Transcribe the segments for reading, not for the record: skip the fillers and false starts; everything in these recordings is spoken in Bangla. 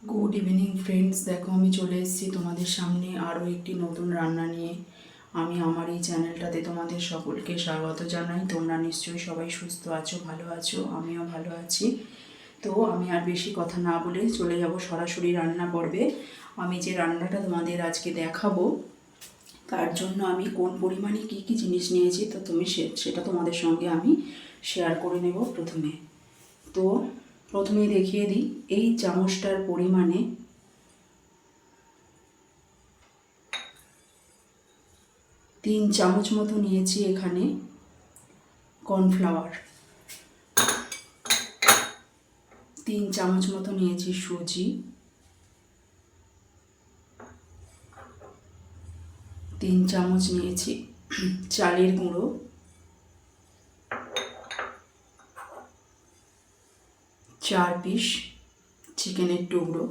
গুড ইভিনিং ফ্রেন্ডস, দেখো আমি চলে এসেছি তোমাদের সামনে আরও একটি নতুন রান্না নিয়ে। আমি আমার এই চ্যানেলটাতে তোমাদের সকলকে স্বাগত জানাই। তোমরা নিশ্চয়ই সবাই সুস্থ আছো, ভালো আছো, আমিও ভালো আছি। তো আমি আর বেশি কথা না বলে চলে যাব সরাসরি রান্না পর্বে। আমি যে রান্নাটা তোমাদের আজকে দেখাবো তার জন্য আমি কোন পরিমাণে কী কী জিনিস নিয়েছি তো সেটা তোমাদের সঙ্গে আমি শেয়ার করে নেব প্রথমে। তো প্রথমেই দেখিয়ে দিই, এই চামচটার পরিমাণে 3 চামচ মতো নিয়েছি এখানে কর্নফ্লাওয়ার, 3 চামচ মতো নিয়েছি সুজি, 3 চামচ নিয়েছি চালের গুঁড়ো, 4 পিস চিকেনের টুকরো।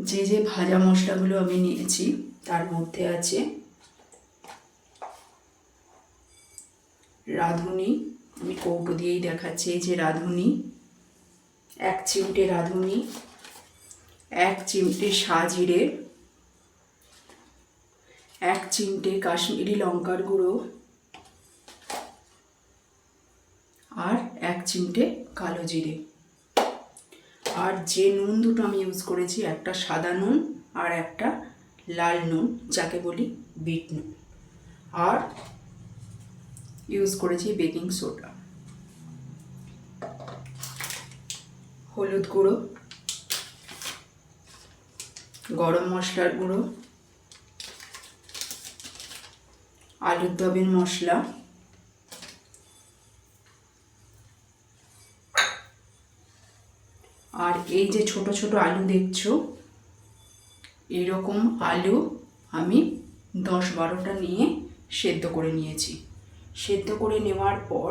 যে যে ভাজা মশলাগুলো আমি নিয়েছি তার মধ্যে আছে রাঁধুনি, আমি কৌটো দিয়েই দেখাচ্ছি, এই যে রাঁধুনি, 1 চিমটে রাঁধুনি, 1 চিমটে সাজিরে, 1 চিমটে কাশ্মীরি লঙ্কার গুঁড়ো আর 1 চিমটে কালো জিরে। আর যে নুন দুটো আমি ইউজ করেছি, একটা সাদা নুন আর একটা লাল নুন, যাকে বলি বিট নুন, আর ইউজ করেছি বেকিং সোডা, হলুদ গুঁড়ো, গরম মশলার গুঁড়ো, আলুর দমের মশলা, আর এই যে ছোট ছোট আলু দেখছো, এরকম আলু আমি 10-12টা নিয়ে সেদ্ধ করে নিয়েছি। সেদ্ধ করে নেওয়ার পর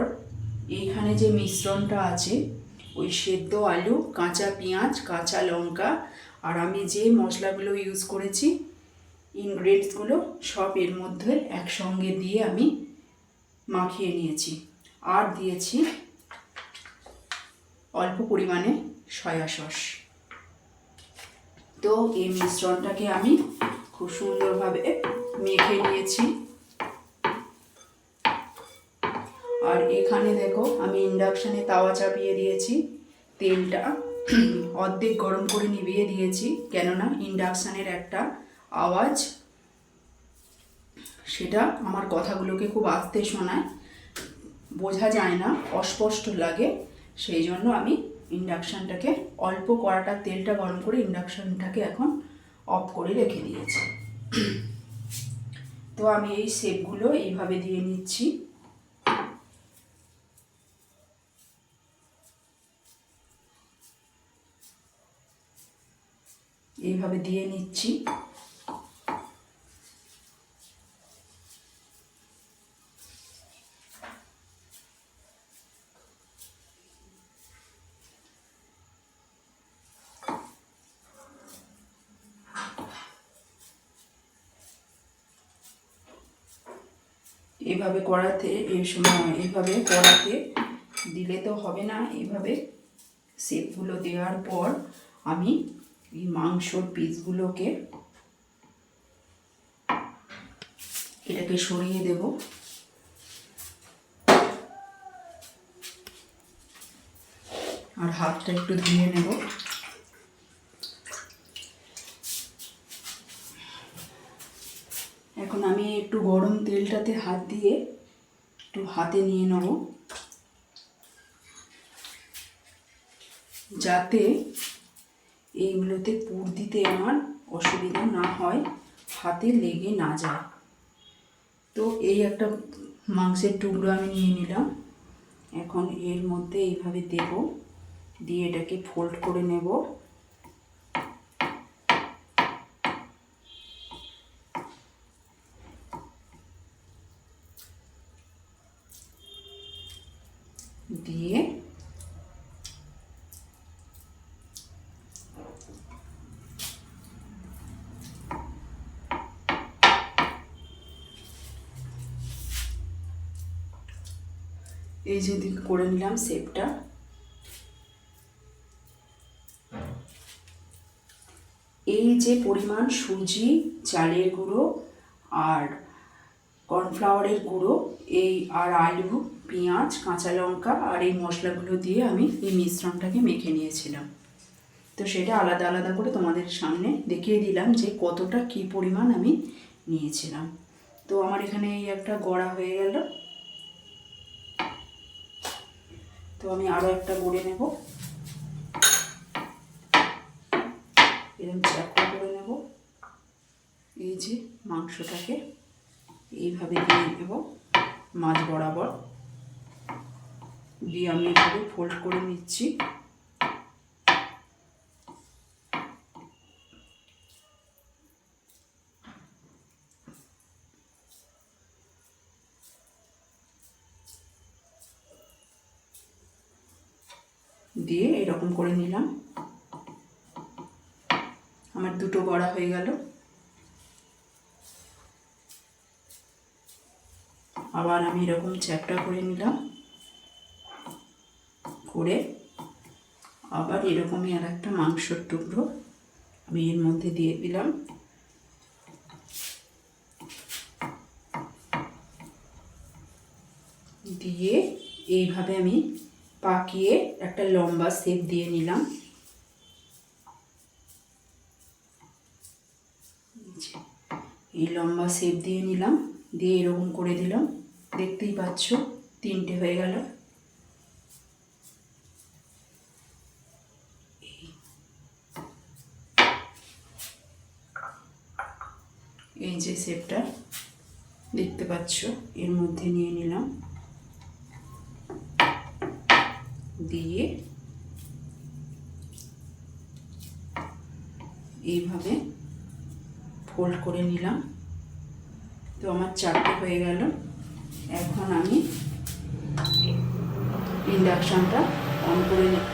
এইখানে যে মিশ্রণটা আছে, ওই সেদ্ধ আলু, কাঁচা পেঁয়াজ, কাঁচা লঙ্কা আর আমি যে মশলাগুলো ইউজ করেছি, ইনগ্রেডিয়েন্টসগুলো সব এর মধ্যে একসঙ্গে দিয়ে আমি মাখিয়ে নিয়েছি। আর দিয়েছি অল্প পরিমাণে সয়া সস। তো এই মিশ্রণটাকে আমি খুব সুন্দরভাবে মেখে নিয়েছি। আর এখানে দেখো আমি ইন্ডাকশানে তাওয়া চাপিয়ে দিয়েছি, তেলটা অর্ধেক গরম করে নিভিয়ে দিয়েছি, কেননা ইন্ডাকশানের একটা আওয়াজ, সেটা আমার কথাগুলোকে খুব আস্তে শোনায়, বোঝা যায় না, অস্পষ্ট লাগে। সেই জন্য আমি ইন্ডাকশানটাকে অল্প কড়াটা তেলটা গরম করে ইন্ডাকশানটাকে এখন অফ করে রেখে দিয়েছি। তো আমি এই শেপগুলো এইভাবে দিয়ে নিচ্ছি। এইভাবে দিয়ে নিচ্ছি। এইভাবে কড়াতে, এই সময় এইভাবে কড়াতে দিলে তো হবে না, এইভাবে শেপগুলো দেওয়ার পর আমি এই মাংসর পিসগুলোকে এটাকে সরিয়ে দেব। আর হাতটা একটু ধুয়ে নেব। এখন আমি একটু গরম তেলটাতে হাত দিয়ে একটু হাতে নিয়ে নেব, যাতে এইগুলোতে পুর দিতে আমার অসুবিধা না হয়, হাতে লেগে না যায়। তো এই একটা মাংসের টুকরো আমি নিয়ে নিলাম, এখন এর মধ্যে এইভাবে দেব, দিয়ে এটাকে ফোল্ড করে নেব। দিয়ে এই যে করে নিলাম শেপটা। এই যে পরিমাণ সুজি, চালের গুঁড়ো আর কর্নফ্লাওয়ারের গুঁড়ো, এই আর আলু, পেঁয়াজ, কাঁচা লঙ্কা আর এই মশলাগুলো দিয়ে আমি এই মিশ্রণটাকে মেখে নিয়েছিলাম। তো সেটা আলাদা আলাদা করে তোমাদের সামনে দেখিয়ে দিলাম যে কতটা কী পরিমাণ আমি নিয়েছিলাম। তো আমার এখানে এই একটা গড়া হয়ে গেল। তো আমি আরও একটা গড়ে নেব, এরকম চ্যাপটা করে নেব। এই যে মাংসটাকে এইভাবে দিয়ে নেব মাছ বরাবর, দিয়ে আমি এইভাবে ফোল্ড করে নিচ্ছি। দিয়ে এরকম করে নিলাম। আমার দুটো বড়া হয়ে গেল। আবার আমি এরকম চ্যাপটা করে নিলাম, করে আবার এরকমই আর একটা মাংসের টুকরো আমি এর মধ্যে দিয়ে দিলাম। দিয়ে এইভাবে আমি পাকিয়ে একটা লম্বা শেপ দিয়ে নিলাম। এই লম্বা শেপ দিয়ে নিলাম, দিয়ে এরকম করে দিলাম। দেখতেই পাচ্ছ তিনটে হয়ে গেল। এই যে শেপটা দেখতে পাচ্ছ এর মধ্যে নিয়ে নিলাম, দিয়ে এইভাবে ফোল্ড করে নিলাম। তো আমার চারটে হয়ে গেল। এখন আমি ইন্ডাকশানটা অন করে নিলাম।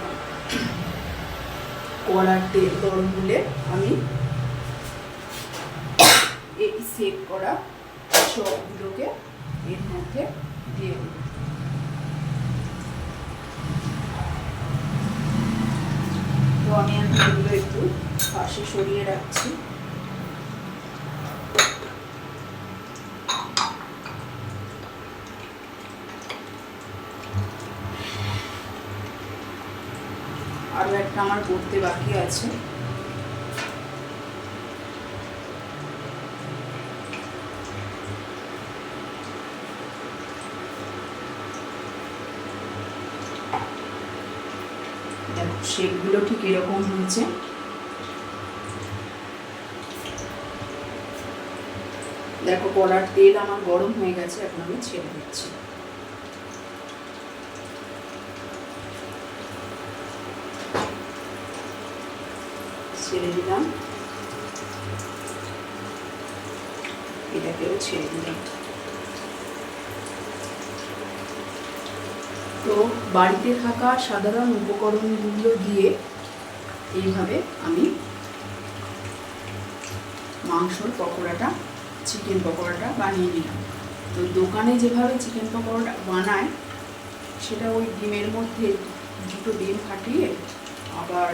কড়ার তেল গরম হলে আমি এই সেভ করা সবগুলোকে এর মধ্যে দিয়ে দেব। তো আমি এগুলো একটু পাশে সরিয়ে রাখছি। আরও একটা আমার করতে বাকি আছে। দেখো শেপগুলো ঠিক এরকম হয়েছে। দেখো কড়ার তেল আমার গরম হয়ে গেছে, এখন আমি ছেড়ে দিচ্ছি। ছেড়ে দিলাম, এটাকেও ছেড়ে দিলাম। তো বাড়িতে থাকা সাধারণ উপকরণগুলো দিয়ে এইভাবে আমি মাংসর পকোড়াটা, চিকেন পকোড়াটা বানিয়ে নিলাম। তো দোকানে যেভাবে চিকেন পকোড়াটা বানায় সেটা ওই ডিমের মধ্যে দুটো ডিম ফাটিয়ে আবার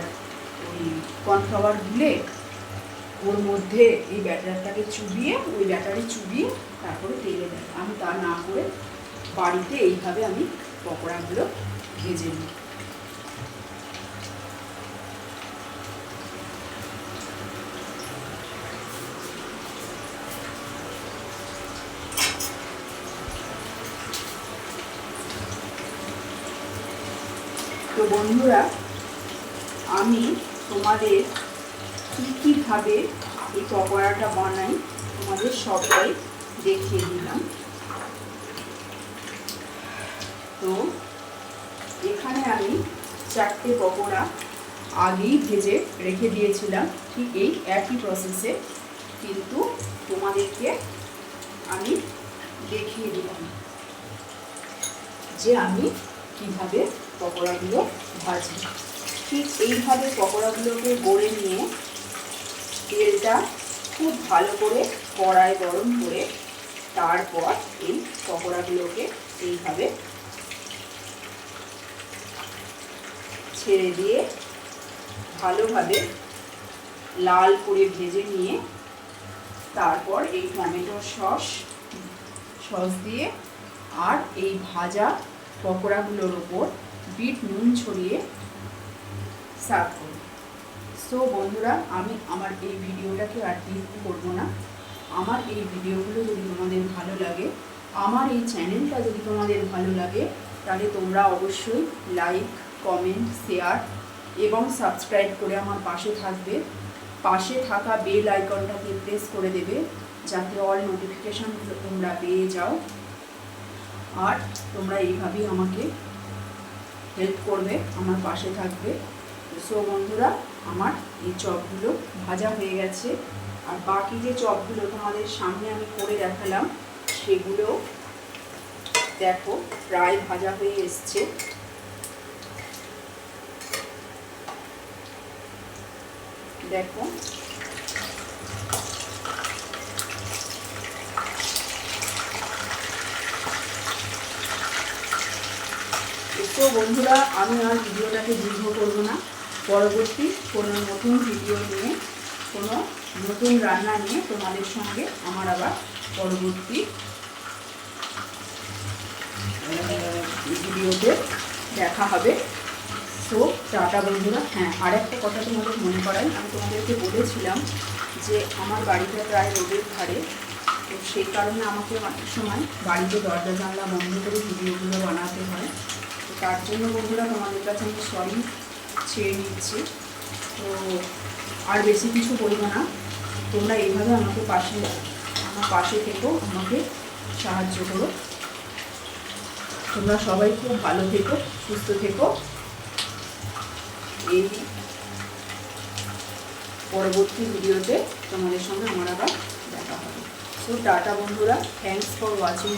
ওই কর্নফ্লাওয়ার গুলে ওর মধ্যে এই ব্যাটারটাকে চুবিয়ে, ওই ব্যাটারে চুবিয়ে তারপরে তেলে দেয়। আমি তা না করে বাড়িতে এইভাবে আমি পকোড়াগুলো ভেজে নিই। তো বন্ধুরা, আমি তোমাদের কীভাবে এই পকোড়াটা বানাই তোমাদের সবাই দেখিয়ে দিলাম। তো এখানে আমি চারটে পকোড়া আগেই ভেজে রেখে দিয়েছিলাম, ঠিক এই একই প্রসেসে, কিন্তু তোমাদেরকে আমি দেখিয়ে দিলাম যে আমি কিভাবে পকোড়াগুলো ভাজি। ঠিক এইভাবে পকোড়াগুলোকে গড়ে নিয়ে তেলটা খুব ভালো করে কড়ায় গরম করে তারপর এই পকোড়াগুলোকে এইভাবে ছেড়ে দিয়ে ভালোভাবে লাল করে ভেজে নিয়ে তারপর এই টমেটো সস দিয়ে আর এই ভাজা পকোড়াগুলোর ওপর বিট নুন ছড়িয়ে সার্ভ করব। সো বন্ধুরা, আমি আমার এই ভিডিওটাকে আর দীর্ঘ করব না। আমার এই ভিডিওগুলো যদি তোমাদের ভালো লাগে, আমার এই চ্যানেলটা যদি তোমাদের ভালো লাগে, তাহলে তোমরা অবশ্যই লাইক, কমেন্ট, শেয়ার এবং সাবস্ক্রাইব করে আমার পাশে থাকবে। পাশে থাকা বেল আইকনটাকে প্রেস করে দেবে, যাতে অল নোটিফিকেশানগুলো তোমরা পেয়ে যাও। আর তোমরা এইভাবেই আমাকে হেল্প করবে, আমার পাশে থাকবে। সো বন্ধুরা, আমার এই চপগুলো ভাজা হয়ে গেছে, আর বাকি যে চপগুলো তোমাদের সামনে আমি করে দেখালাম সেগুলো দেখো প্রায় ভাজা হয়ে এসছে। দেখো তো বন্ধুরা, আমি আর ভিডিওটাকে দীর্ঘ করব না। পরবর্তী কোনো নতুন ভিডিও নিয়ে, কোনো নতুন রান্না নিয়ে তোমাদের সঙ্গে আমার আবার পরবর্তী ভিডিওতে দেখা হবে। তো টাটা বন্ধুরা। হ্যাঁ, আর একটা কথা তোমাদের মনে করাই, আমি তোমাদেরকে বলেছিলাম যে আমার বাড়িটা প্রায় রোডের ধারে, তো সেই কারণে আমাকে অনেক সময় বাড়িতে দরজা জানলা বন্ধ করে ভিডিওগুলো বানাতে হয়। তো তার জন্য বন্ধুরা তোমাদের কাছে আমি সরি চেয়ে নিচ্ছি। তো আর বেশি কিছু বলবো না, তোমরা এইভাবে আমার পাশে থেকো, আমাকে সাহায্য করো। তোমরা সবাই খুব ভালো থেকো, সুস্থ থেকো। এই পরবর্তী ভিডিওতে তোমাদের সঙ্গে আমার আবার দেখা হবে। সো টাটা বন্ধুরা, থ্যাংকস ফর ওয়াচিং।